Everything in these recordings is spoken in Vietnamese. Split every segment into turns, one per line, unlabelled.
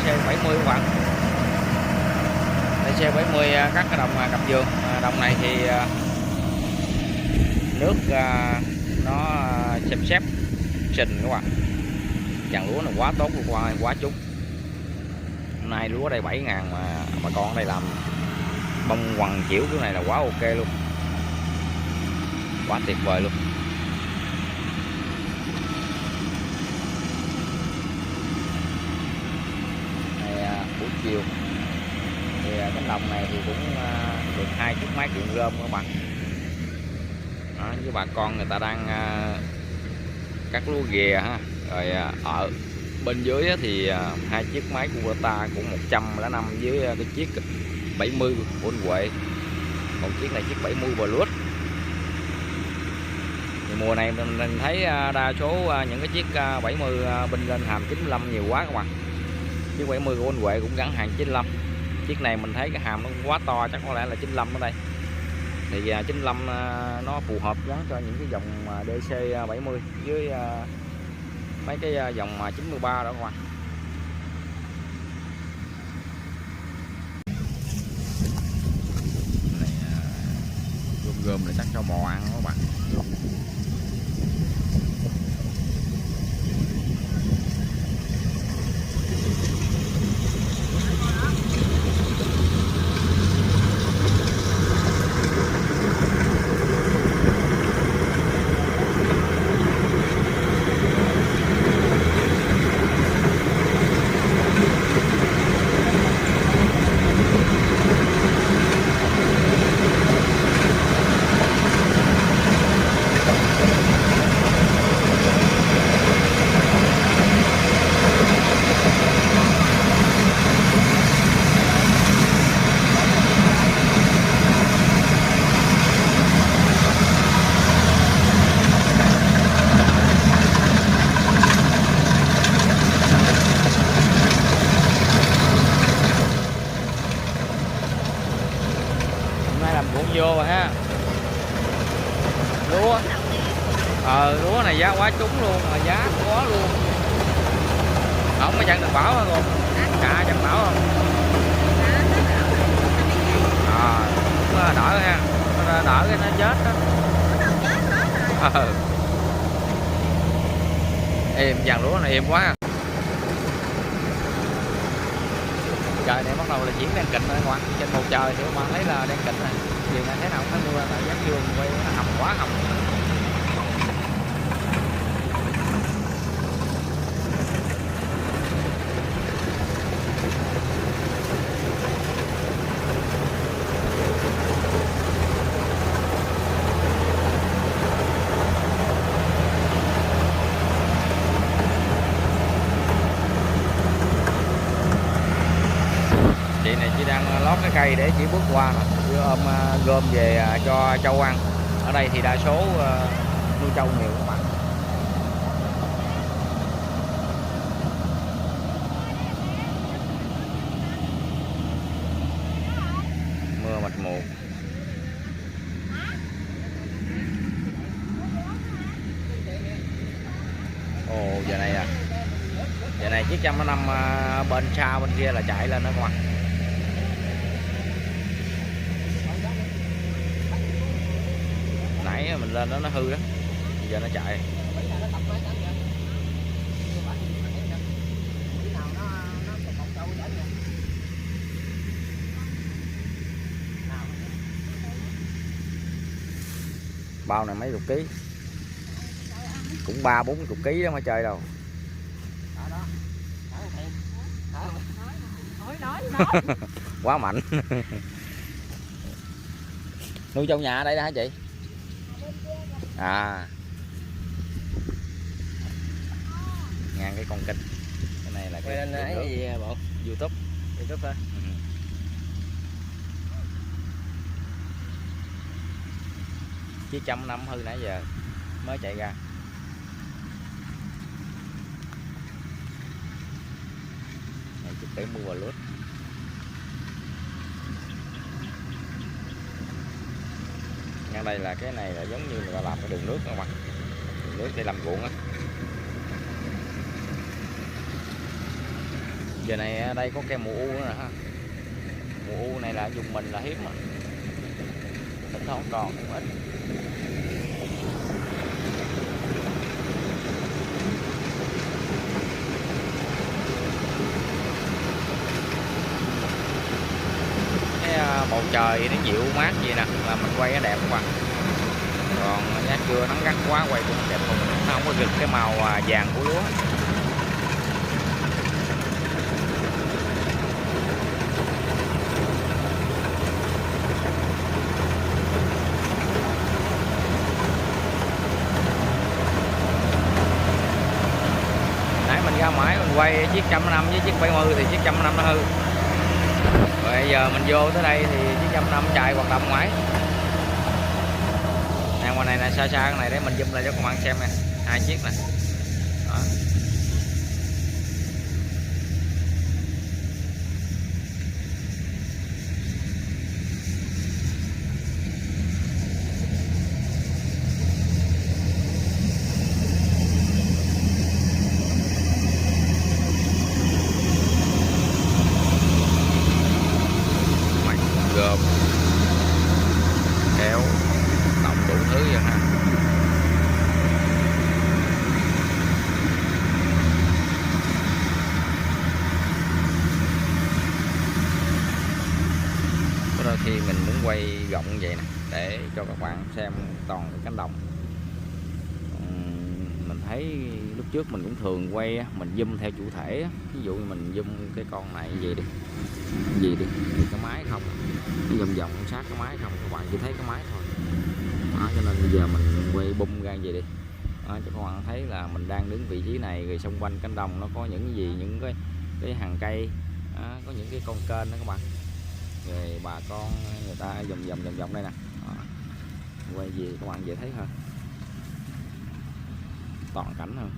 DC70 các bạn. DC70 cắt cái đồng cặp giường. Đồng này thì nước nó xếp sình các bạn. Dàn lúa này quá tốt luôn, quá trúng. Hôm nay lúa đây 7.000 mà bà con ở đây làm bông quằn chiểu kiểu này là quá ok luôn, quá tuyệt vời luôn. Này, buổi chiều thì cánh đồng này thì cũng được 2 chiếc máy kiện rơm các bạn. Đó, với bà con người ta đang cắt lúa ghè ha. Rồi ở bên dưới thì 2 chiếc máy Kubota của 105 với cái chiếc 70 của anh Huệ. Còn chiếc này chiếc 70 Plus. Thì mùa này mình thấy đa số những cái chiếc 70 binh lên hàm 95 nhiều quá các bạn. Chiếc 70 của anh Huệ cũng gắn hàng 95. Chiếc này mình thấy cái hàm nó cũng quá to, chắc có lẽ là 95 ở đây. Thì 95 nó phù hợp gắn cho những cái dòng DC70 với mấy cái dòng 93 đó các bạn. Này gom để chắc cho bò ăn đó các bạn. Vô rồi ha. Lúa này giá quá trúng luôn, mà giá quá luôn. Không có chặn được bão hả cô? Dạ chặn bão không? Đỡ ha, đỡ cái nó chết đó. Êm, dàn lúa này êm quá. Trời này bắt đầu là chuyển đen kịt rồi các bạn. Trên bầu trời thì các bạn thấy là đen kịt này. Chiều này thế nào cũng phải mưa, tại giáp dương quay nó hầm quá hầm. Chị này chỉ đang lót cái cây để chỉ bước qua nè, chứ ôm gom về cho trâu ăn. Ở đây thì đa số nuôi trâu nhiều các bạn. Mưa mịt mù. Ồ, giờ này giờ này chiếc 105 bên xa bên kia là chạy lên đó các bạn. Nãy mình lên đó nó hư đó, giờ nó chạy. Bao này mấy chục ký, cũng 30-40 ký đó mà chơi đâu. Quá mạnh. Nuôi trong nhà ở đây đó hả chị? Ngang cái con kênh. Cái này là cái gì bộ? YouTube. YouTube hả? Chiếc 105 hư nãy giờ mới chạy ra. Này chiếc 70 vào lướt. Ngang đây là cái này là giống như là làm cái đường nước các bạn. Đường nước để làm ruộng á. Giờ này ở đây có cây mùa u nữa nè ha. Mùa u này là dùng mình là hiếm mà. Thỉnh thoảng còn cũng ít. Cái bầu trời nó dịu mát gì nè là mình quay nó đẹp quá. Còn giá trưa nắng gắt quá quay cũng đẹp không, nó không có rực cái màu vàng của lúa. Nãy mình ra máy mình quay chiếc 150 với chiếc 70 thì chiếc 150 nó hư. Rồi bây giờ mình vô tới đây thì chiếc 150 chạy hoạt động máy. Nè ngoài này là xa xa cái này để mình zoom lại cho các bạn xem nè, hai chiếc nè. Đó. Mạch gồm kéo động đủ thứ vậy ha. Có đôi khi mình muốn quay rộng vậy nè để cho các bạn xem toàn cái cánh đồng. Mình thấy lúc trước mình cũng thường quay mình zoom theo chủ thể, ví dụ như mình zoom cái con này vậy đi, gì đi thì cái máy không, cái vòng vòng sát cái máy không, các bạn chỉ thấy cái máy thôi. Đó, cho nên bây giờ mình quay bung ra vậy đi. Đó, cho các bạn thấy là mình đang đứng vị trí này, rồi xung quanh cánh đồng nó có những cái gì, những cái hàng cây. Đó, có những cái con kênh đó các bạn, rồi bà con người ta vòng vòng đây nè. Đó, quay gì các bạn dễ thấy hơn, toàn cảnh hơn.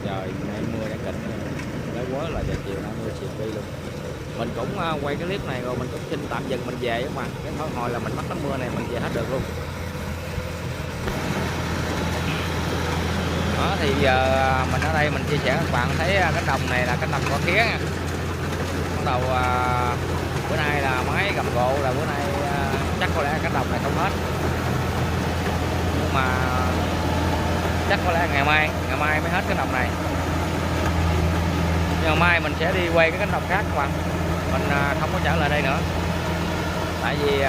Trời nay mưa đã kịch, lấy quá là giờ chiều nay mưa xịt đi luôn. Mình cũng quay cái clip này rồi mình cũng xin tạm dừng mình về các bạn. Cái hồi là mình bắt cái mưa này mình về hết được luôn. Đó thì giờ mình ở đây mình chia sẻ các bạn thấy cánh đồng này là cánh đồng có khía nha. Bắt đầu bữa nay là máy gầm gộ là bữa nay chắc có lẽ cánh đồng này không hết. Nhưng mà chắc có lẽ ngày mai mới hết cái đồng này. Nhưng mà mai mình sẽ đi quay cái cánh đồng khác các bạn. Mình không có trở lại đây nữa. Tại vì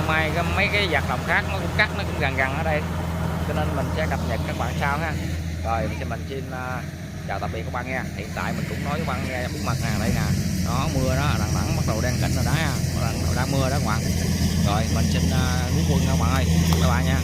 mai mấy cái vặt đồng khác nó cũng cắt, nó cũng gần ở đây. Cho nên mình sẽ cập nhật các bạn sau ha. Rồi mình xin chào tạm biệt các bạn nha. Hiện tại mình cũng nói với các bạn nghe bí mật nè, đây nè. Nó mưa đó, đằng đẵng bắt đầu đang cảnh rồi đó ha. Đang mưa đó các bạn. Rồi mình xin rút quân các bạn ơi. Các bạn nha.